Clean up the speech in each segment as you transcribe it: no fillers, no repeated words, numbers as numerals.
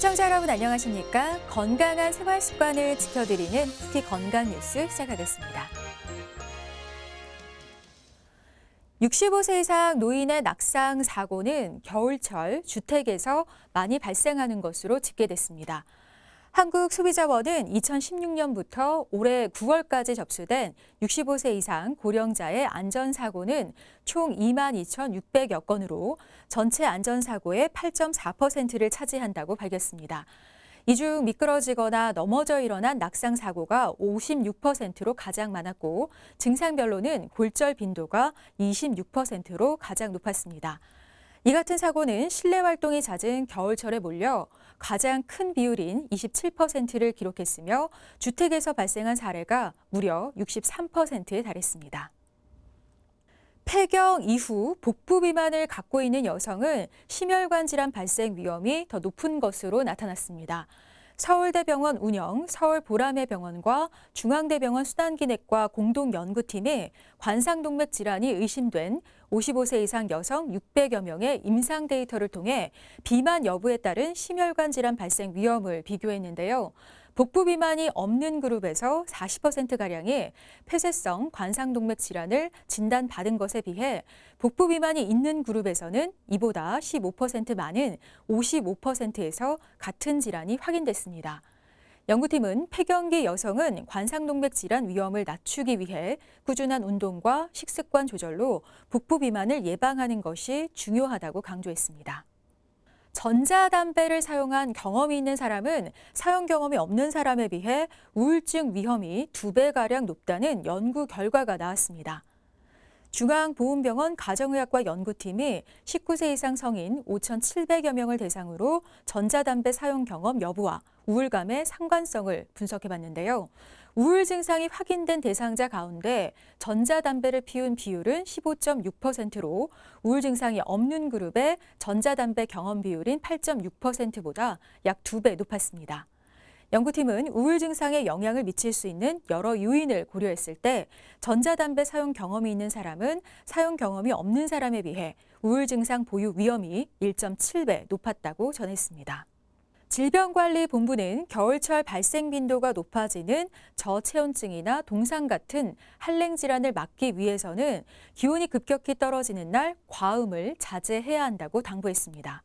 시청자 여러분 안녕하십니까? 건강한 생활 습관을 지켜드리는 특히 건강 뉴스 시작하겠습니다. 65세 이상 노인의 낙상 사고는 겨울철 주택에서 많이 발생하는 것으로 집계됐습니다. 한국소비자원은 2016년부터 올해 9월까지 접수된 65세 이상 고령자의 안전사고는 총 22,600여 건으로 전체 안전사고의 8.4%를 차지한다고 밝혔습니다. 이 중 미끄러지거나 넘어져 일어난 낙상 사고가 56%로 가장 많았고 증상별로는 골절 빈도가 26%로 가장 높았습니다. 이 같은 사고는 실내 활동이 잦은 겨울철에 몰려 가장 큰 비율인 27%를 기록했으며 주택에서 발생한 사례가 무려 63%에 달했습니다. 폐경 이후 복부 비만을 갖고 있는 여성은 심혈관 질환 발생 위험이 더 높은 것으로 나타났습니다. 서울대병원 운영 서울보라매병원과 중앙대병원 순환기내과 공동연구팀이 관상동맥 질환이 의심된 55세 이상 여성 600여 명의 임상 데이터를 통해 비만 여부에 따른 심혈관 질환 발생 위험을 비교했는데요. 복부 비만이 없는 그룹에서 40%가량이 폐쇄성 관상동맥 질환을 진단받은 것에 비해 복부 비만이 있는 그룹에서는 이보다 15% 많은 55%에서 같은 질환이 확인됐습니다. 연구팀은 폐경기 여성은 관상동맥 질환 위험을 낮추기 위해 꾸준한 운동과 식습관 조절로 복부 비만을 예방하는 것이 중요하다고 강조했습니다. 전자담배를 사용한 경험이 있는 사람은 사용 경험이 없는 사람에 비해 우울증 위험이 2배가량 높다는 연구 결과가 나왔습니다. 중앙보훈병원 가정의학과 연구팀이 19세 이상 성인 5,700여 명을 대상으로 전자담배 사용 경험 여부와 우울감의 상관성을 분석해봤는데요. 우울 증상이 확인된 대상자 가운데 전자담배를 피운 비율은 15.6%로 우울 증상이 없는 그룹의 전자담배 경험 비율인 8.6%보다 약 2배 높았습니다. 연구팀은 우울 증상에 영향을 미칠 수 있는 여러 요인을 고려했을 때 전자담배 사용 경험이 있는 사람은 사용 경험이 없는 사람에 비해 우울 증상 보유 위험이 1.7배 높았다고 전했습니다. 질병관리본부는 겨울철 발생 빈도가 높아지는 저체온증이나 동상 같은 한랭 질환을 막기 위해서는 기온이 급격히 떨어지는 날 과음을 자제해야 한다고 당부했습니다.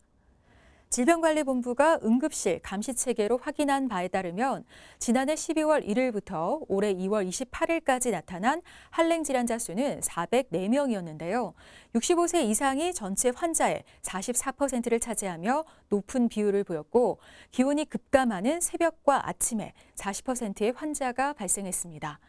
질병관리본부가 응급실 감시체계로 확인한 바에 따르면 지난해 12월 1일부터 올해 2월 28일까지 나타난 한랭 질환자 수는 404명이었는데요. 65세 이상이 전체 환자의 44%를 차지하며 높은 비율을 보였고 기온이 급감하는 새벽과 아침에 40%의 환자가 발생했습니다.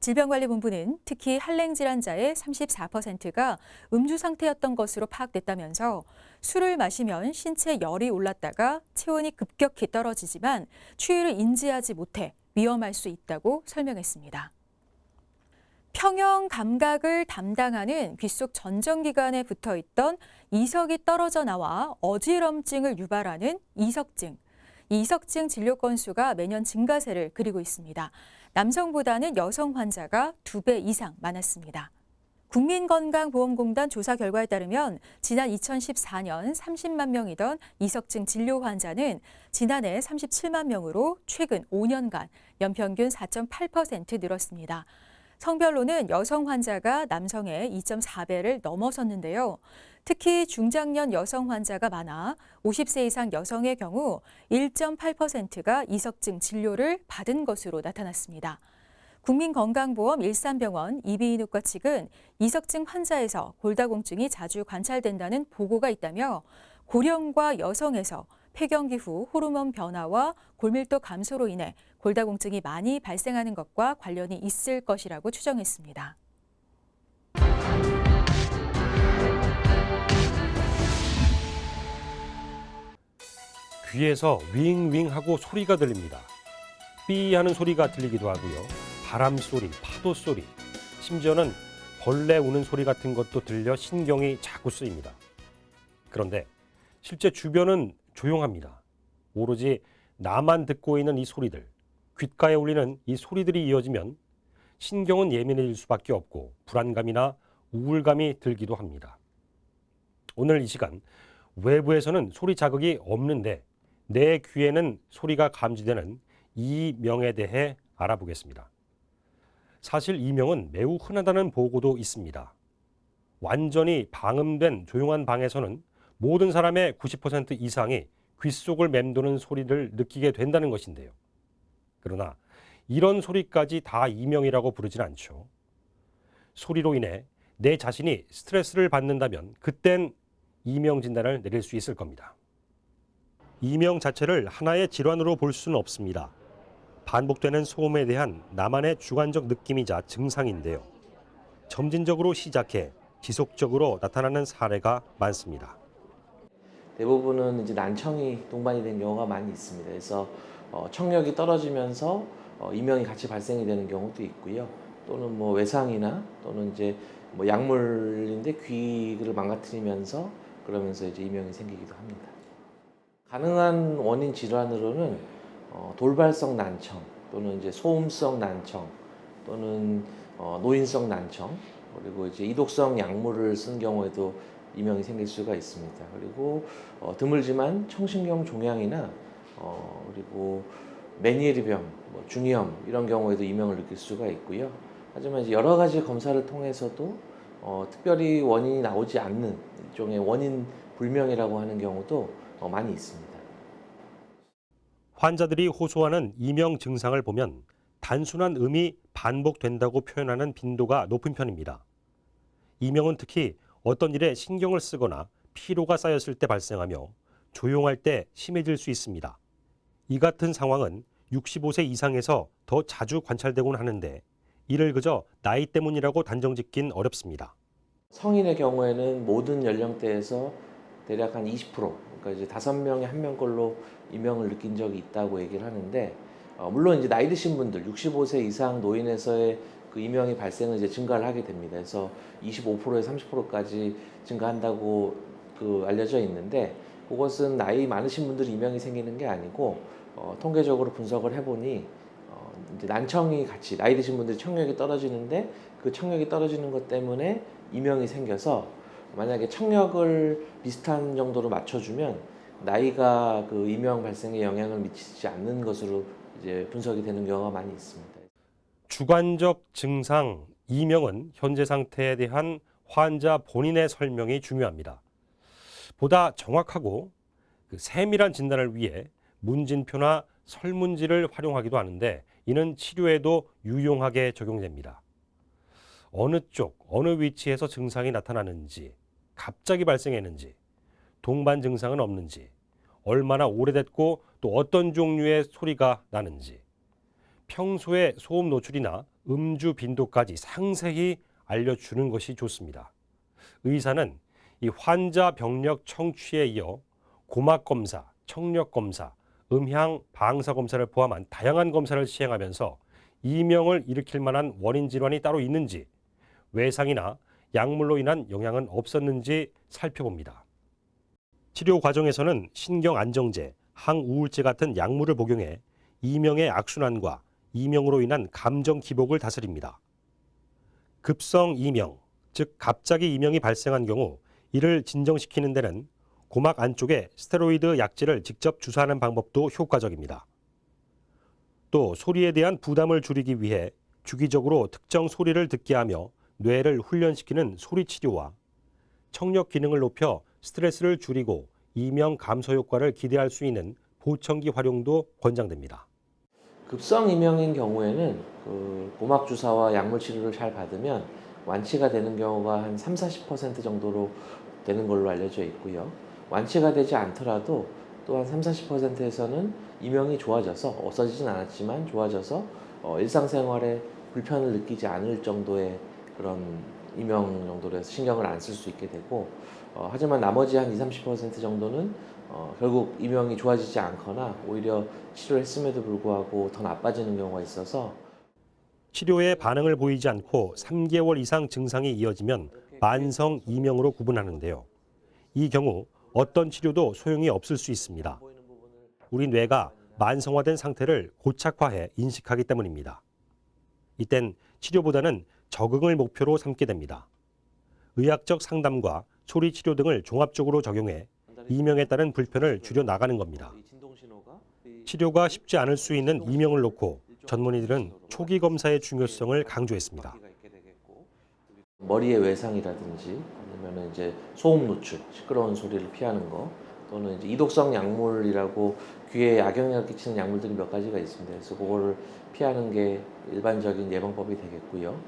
질병관리본부는 특히 한랭 질환자의 34%가 음주 상태였던 것으로 파악됐다면서 술을 마시면 신체 열이 올랐다가 체온이 급격히 떨어지지만 추위를 인지하지 못해 위험할 수 있다고 설명했습니다. 평형 감각을 담당하는 귀 속 전정기관에 붙어있던 이석이 떨어져 나와 어지럼증을 유발하는 이석증. 이석증 진료 건수가 매년 증가세를 그리고 있습니다. 남성보다는 여성 환자가 2배 이상 많았습니다. 국민건강보험공단 조사 결과에 따르면 지난 2014년 30만 명이던 이석증 진료 환자는 지난해 37만 명으로 최근 5년간 연평균 4.8% 늘었습니다. 성별로는 여성 환자가 남성의 2.4배를 넘어섰는데요. 특히 중장년 여성 환자가 많아 50세 이상 여성의 경우 1.8%가 이석증 진료를 받은 것으로 나타났습니다. 국민건강보험 일산병원 이비인후과 측은 이석증 환자에서 골다공증이 자주 관찰된다는 보고가 있다며 고령과 여성에서 폐경기 후 호르몬 변화와 골밀도 감소로 인해 골다공증이 많이 발생하는 것과 관련이 있을 것이라고 추정했습니다. 귀에서 윙윙하고 소리가 들립니다. 삐 하는 소리가 들리기도 하고요. 바람 소리, 파도 소리, 심지어는 벌레 우는 소리 같은 것도 들려 신경이 자꾸 쓰입니다. 그런데 실제 주변은 조용합니다. 오로지 나만 듣고 있는 이 소리들, 귓가에 울리는 이 소리들이 이어지면 신경은 예민해질 수밖에 없고 불안감이나 우울감이 들기도 합니다. 오늘 이 시간 외부에서는 소리 자극이 없는데 내 귀에는 소리가 감지되는 이명에 대해 알아보겠습니다. 사실 이명은 매우 흔하다는 보고도 있습니다. 완전히 방음된 조용한 방에서는 모든 사람의 90% 이상이 귓속을 맴도는 소리를 느끼게 된다는 것인데요. 그러나 이런 소리까지 다 이명이라고 부르진 않죠. 소리로 인해 내 자신이 스트레스를 받는다면 그땐 이명 진단을 내릴 수 있을 겁니다. 이명 자체를 하나의 질환으로 볼 수는 없습니다. 반복되는 소음에 대한 나만의 주관적 느낌이자 증상인데요. 점진적으로 시작해 지속적으로 나타나는 사례가 많습니다. 대부분은 이제 난청이 동반이 된 경우가 많이 있습니다. 그래서 청력이 떨어지면서 이명이 같이 발생이 되는 경우도 있고요. 또는 뭐 외상이나 또는 이제 뭐 약물인데 귀를 망가뜨리면서 그러면서 이제 이명이 생기기도 합니다. 가능한 원인 질환으로는 돌발성 난청 또는 이제 소음성 난청 또는 노인성 난청 그리고 이제 이독성 약물을 쓴 경우에도 이명이 생길 수가 있습니다. 그리고 드물지만 청신경 종양이나 그리고 메니에르병, 중이염 이런 경우에도 이명을 느낄 수가 있고요. 하지만 이제 여러 가지 검사를 통해서도 특별히 원인이 나오지 않는 일종의 원인 불명이라고 하는 경우도 많이 있습니다. 환자들이 호소하는 이명 증상을 보면 단순한 음이 반복된다고 표현하는 빈도가 높은 편입니다. 이명은 특히 어떤 일에 신경을 쓰거나 피로가 쌓였을 때 발생하며 조용할 때 심해질 수 있습니다. 이 같은 상황은 65세 이상에서 더 자주 관찰되곤 하는데 이를 그저 나이 때문이라고 단정짓긴 어렵습니다. 성인의 경우에는 모든 연령대에서 대략 한 20%, 그러니까 이제 5명에 1명꼴로 이명을 느낀 적이 있다고 얘기를 하는데, 물론 이제 나이 드신 분들, 65세 이상 노인에서의 그 이명이 발생은 이제 증가를 하게 됩니다. 그래서 25%에서 30%까지 증가한다고 알려져 있는데, 그것은 나이 많으신 분들이 이명이 생기는 게 아니고, 통계적으로 분석을 해보니, 이제 난청이 같이 나이 드신 분들이 청력이 떨어지는데 그 청력이 떨어지는 것 때문에 이명이 생겨서 만약에 청력을 비슷한 정도로 맞춰주면 나이가 그 이명 발생에 영향을 미치지 않는 것으로 이제 분석이 되는 경우가 많이 있습니다. 주관적 증상 이명은 현재 상태에 대한 환자 본인의 설명이 중요합니다. 보다 정확하고 세밀한 진단을 위해 문진표나 설문지를 활용하기도 하는데 이는 치료에도 유용하게 적용됩니다. 어느 쪽, 어느 위치에서 증상이 나타나는지, 갑자기 발생했는지, 동반 증상은 없는지, 얼마나 오래됐고 또 어떤 종류의 소리가 나는지, 평소의 소음 노출이나 음주 빈도까지 상세히 알려주는 것이 좋습니다. 의사는 이 환자 병력 청취에 이어 고막 검사, 청력 검사, 음향 방사 검사를 포함한 다양한 검사를 시행하면서 이명을 일으킬 만한 원인 질환이 따로 있는지, 외상이나 약물로 인한 영향은 없었는지 살펴봅니다. 치료 과정에서는 신경 안정제, 항우울제 같은 약물을 복용해 이명의 악순환과 이명으로 인한 감정 기복을 다스립니다. 급성 이명, 즉 갑자기 이명이 발생한 경우 이를 진정시키는 데는 고막 안쪽에 스테로이드 약제를 직접 주사하는 방법도 효과적입니다. 또 소리에 대한 부담을 줄이기 위해 주기적으로 특정 소리를 듣게 하며 뇌를 훈련시키는 소리 치료와 청력 기능을 높여 스트레스를 줄이고 이명 감소 효과를 기대할 수 있는 보청기 활용도 권장됩니다. 급성 이명인 경우에는 고막 주사와 약물 치료를 잘 받으면 완치가 되는 경우가 한 30-40% 정도로 되는 걸로 알려져 있고요. 완치가 되지 않더라도 또한 30-40%에서는 이명이 좋아져서 없어지진 않았지만 좋아져서 일상생활에 불편을 느끼지 않을 정도의 그런 이명 정도로 해서 신경을 안 쓸 수 있게 되고 하지만 나머지 한 20-30% 정도는 결국 이명이 좋아지지 않거나 오히려 치료를 했음에도 불구하고 더 나빠지는 경우가 있어서 치료에 반응을 보이지 않고 3개월 이상 증상이 이어지면 만성 이명으로 구분하는데요. 이 경우 어떤 치료도 소용이 없을 수 있습니다. 우리 뇌가 만성화된 상태를 고착화해 인식하기 때문입니다. 이땐 치료보다는 적응을 목표로 삼게 됩니다. 의학적 상담과 소리 치료 등을 종합적으로 적용해 이명에 따른 불편을 줄여 나가는 겁니다. 치료가 쉽지 않을 수 있는 이명을 놓고 전문의들은 초기 검사의 중요성을 강조했습니다. 머리의 외상이라든지 아니면 이제 소음 노출, 시끄러운 소리를 피하는 거, 또는 이제 이독성 약물이라고 귀에 악영향을 끼치는 약물들이 몇 가지가 있습니다. 그래서 그거를 피하는 게 일반적인 예방법이 되겠고요.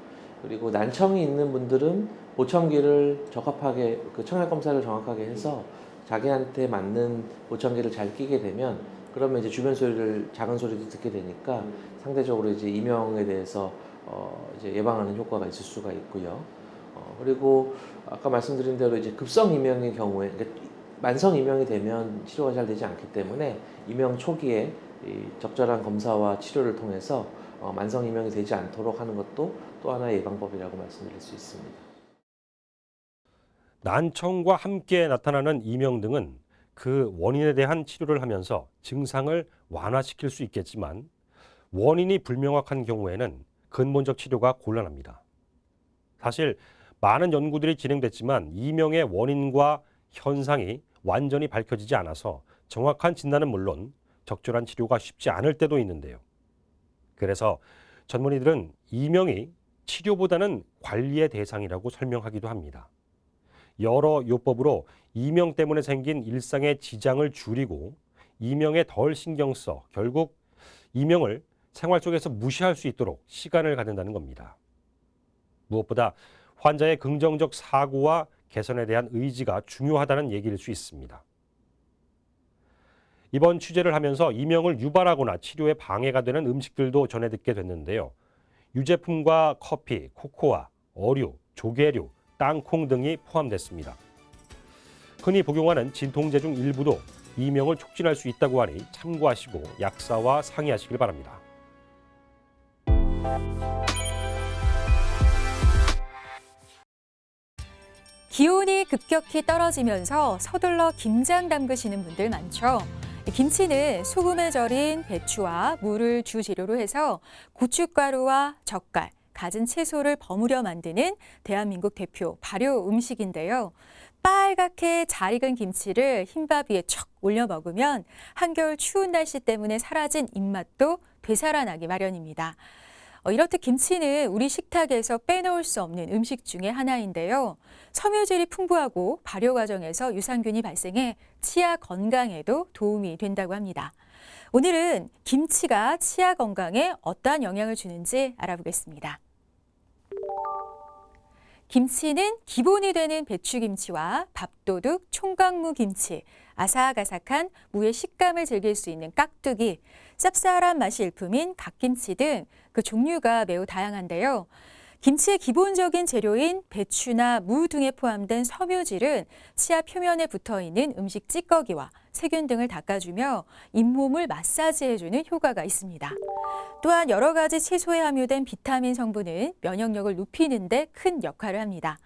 그리고 난청이 있는 분들은 보청기를 적합하게 청약 검사를 정확하게 해서 자기한테 맞는 보청기를 잘 끼게 되면 그러면 이제 주변 소리를 작은 소리도 듣게 되니까 상대적으로 이제 이명에 대해서 이제 예방하는 효과가 있을 수가 있고요. 그리고 아까 말씀드린 대로 이제 급성 이명의 경우에 그러니까 만성 이명이 되면 치료가 잘 되지 않기 때문에 이명 초기에 이 적절한 검사와 치료를 통해서 만성 이명이 되지 않도록 하는 것도 또 하나의 예방법이라고 말씀드릴 수 있습니다. 난청과 함께 나타나는 이명 등은 그 원인에 대한 치료를 하면서 증상을 완화시킬 수 있겠지만 원인이 불명확한 경우에는 근본적 치료가 곤란합니다. 사실 많은 연구들이 진행됐지만 이명의 원인과 현상이 완전히 밝혀지지 않아서 정확한 진단은 물론 적절한 치료가 쉽지 않을 때도 있는데요. 그래서 전문의들은 이명이 치료보다는 관리의 대상이라고 설명하기도 합니다. 여러 요법으로 이명 때문에 생긴 일상의 지장을 줄이고 이명에 덜 신경 써 결국 이명을 생활 속에서 무시할 수 있도록 시간을 갖는다는 겁니다. 무엇보다 환자의 긍정적 사고와 개선에 대한 의지가 중요하다는 얘기일 수 있습니다. 이번 취재를 하면서 이명을 유발하거나 치료에 방해가 되는 음식들도 전해 듣게 됐는데요. 유제품과 커피, 코코아, 어류, 조개류, 땅콩 등이 포함됐습니다. 흔히 복용하는 진통제 중 일부도 이명을 촉진할 수 있다고 하니 참고하시고 약사와 상의하시길 바랍니다. 기온이 급격히 떨어지면서 서둘러 김장 담그시는 분들 많죠. 김치는 소금에 절인 배추와 물을 주 재료로 해서 고춧가루와 젓갈, 갖은 채소를 버무려 만드는 대한민국 대표 발효 음식인데요. 빨갛게 잘 익은 김치를 흰밥 위에 척 올려 먹으면 한겨울 추운 날씨 때문에 사라진 입맛도 되살아나기 마련입니다. 이렇듯 김치는 우리 식탁에서 빼놓을 수 없는 음식 중에 하나인데요. 섬유질이 풍부하고 발효 과정에서 유산균이 발생해 치아 건강에도 도움이 된다고 합니다. 오늘은 김치가 치아 건강에 어떠한 영향을 주는지 알아보겠습니다. 김치는 기본이 되는 배추김치와 밥도둑, 총각무 김치, 아삭아삭한 무의 식감을 즐길 수 있는 깍두기, 쌉쌀한 맛이 일품인 갓김치 등 그 종류가 매우 다양한데요. 김치의 기본적인 재료인 배추나 무 등에 포함된 섬유질은 치아 표면에 붙어있는 음식 찌꺼기와 세균 등을 닦아주며 잇몸을 마사지해주는 효과가 있습니다. 또한 여러 가지 채소에 함유된 비타민 성분은 면역력을 높이는 데 큰 역할을 합니다.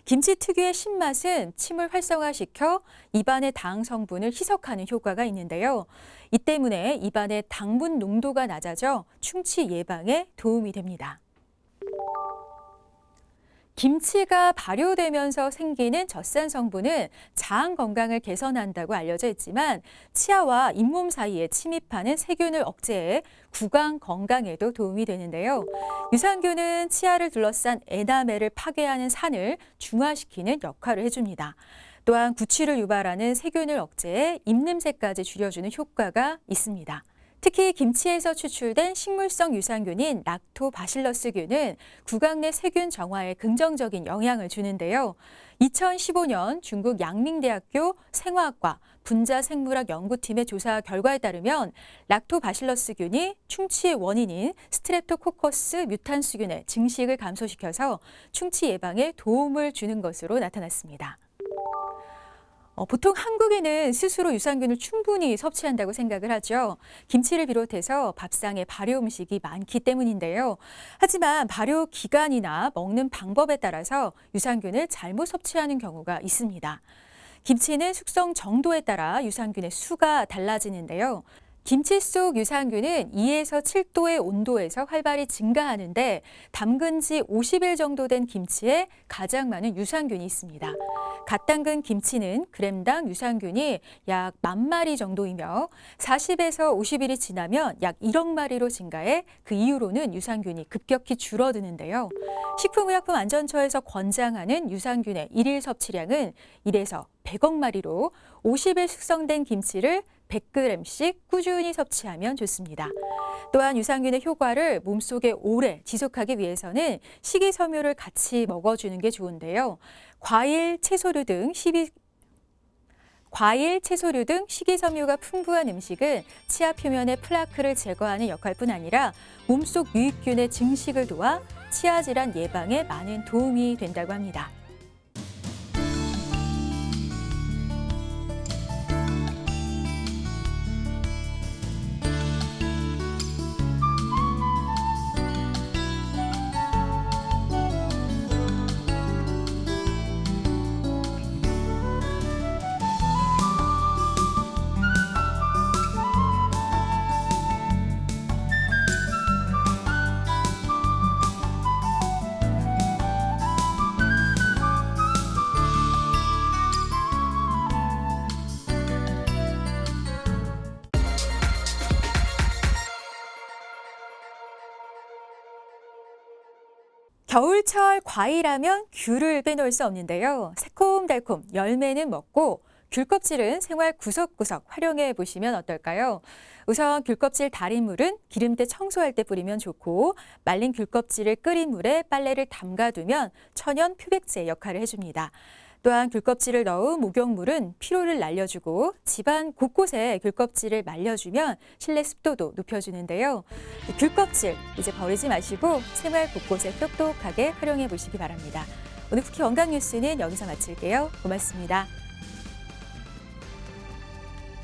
김치 특유의 신맛은 침을 활성화시켜 입안의 당 성분을 희석하는 효과가 있는데요. 이 때문에 입안의 당분 농도가 낮아져 충치 예방에 도움이 됩니다. 김치가 발효되면서 생기는 젖산 성분은 장 건강을 개선한다고 알려져 있지만 치아와 잇몸 사이에 침입하는 세균을 억제해 구강 건강에도 도움이 되는데요. 유산균은 치아를 둘러싼 에나멜을 파괴하는 산을 중화시키는 역할을 해줍니다. 또한 구취를 유발하는 세균을 억제해 입냄새까지 줄여주는 효과가 있습니다. 특히 김치에서 추출된 식물성 유산균인 락토바실러스균은 구강 내 세균 정화에 긍정적인 영향을 주는데요. 2015년 중국 양밍대학교 생화학과 분자생물학 연구팀의 조사 결과에 따르면 락토바실러스균이 충치의 원인인 스트랩토코커스 뮤탄스균의 증식을 감소시켜서 충치 예방에 도움을 주는 것으로 나타났습니다. 보통 한국인은 스스로 유산균을 충분히 섭취한다고 생각을 하죠. 김치를 비롯해서 밥상에 발효 음식이 많기 때문인데요. 하지만 발효 기간이나 먹는 방법에 따라서 유산균을 잘못 섭취하는 경우가 있습니다. 김치는 숙성 정도에 따라 유산균의 수가 달라지는데요. 김치 속 유산균은 2에서 7도의 온도에서 활발히 증가하는데 담근 지 50일 정도 된 김치에 가장 많은 유산균이 있습니다. 갓 담근 김치는 그램당 유산균이 약 10,000마리 정도이며 40에서 50일이 지나면 약 1억 마리로 증가해 그 이후로는 유산균이 급격히 줄어드는데요. 식품의약품안전처에서 권장하는 유산균의 일일 섭취량은 1에서 100억 마리로 50일 숙성된 김치를 100g씩 꾸준히 섭취하면 좋습니다. 또한 유산균의 효과를 몸속에 오래 지속하기 위해서는 식이섬유를 같이 먹어주는 게 좋은데요. 과일, 채소류 등 식이섬유가 풍부한 음식은 치아 표면의 플라크를 제거하는 역할뿐 아니라 몸속 유익균의 증식을 도와 치아 질환 예방에 많은 도움이 된다고 합니다. 겨울철 과일하면 귤을 빼놓을 수 없는데요. 새콤달콤 열매는 먹고 귤 껍질은 생활 구석구석 활용해 보시면 어떨까요? 우선 귤 껍질 달인 물은 기름때 청소할 때 뿌리면 좋고 말린 귤 껍질을 끓인 물에 빨래를 담가두면 천연 표백제 역할을 해줍니다. 또한 귤 껍질을 넣은 목욕물은 피로를 날려주고 집안 곳곳에 귤 껍질을 말려주면 실내 습도도 높여주는데요. 귤 껍질 이제 버리지 마시고 생활 곳곳에 똑똑하게 활용해 보시기 바랍니다. 오늘 쿠키 건강 뉴스는 여기서 마칠게요. 고맙습니다.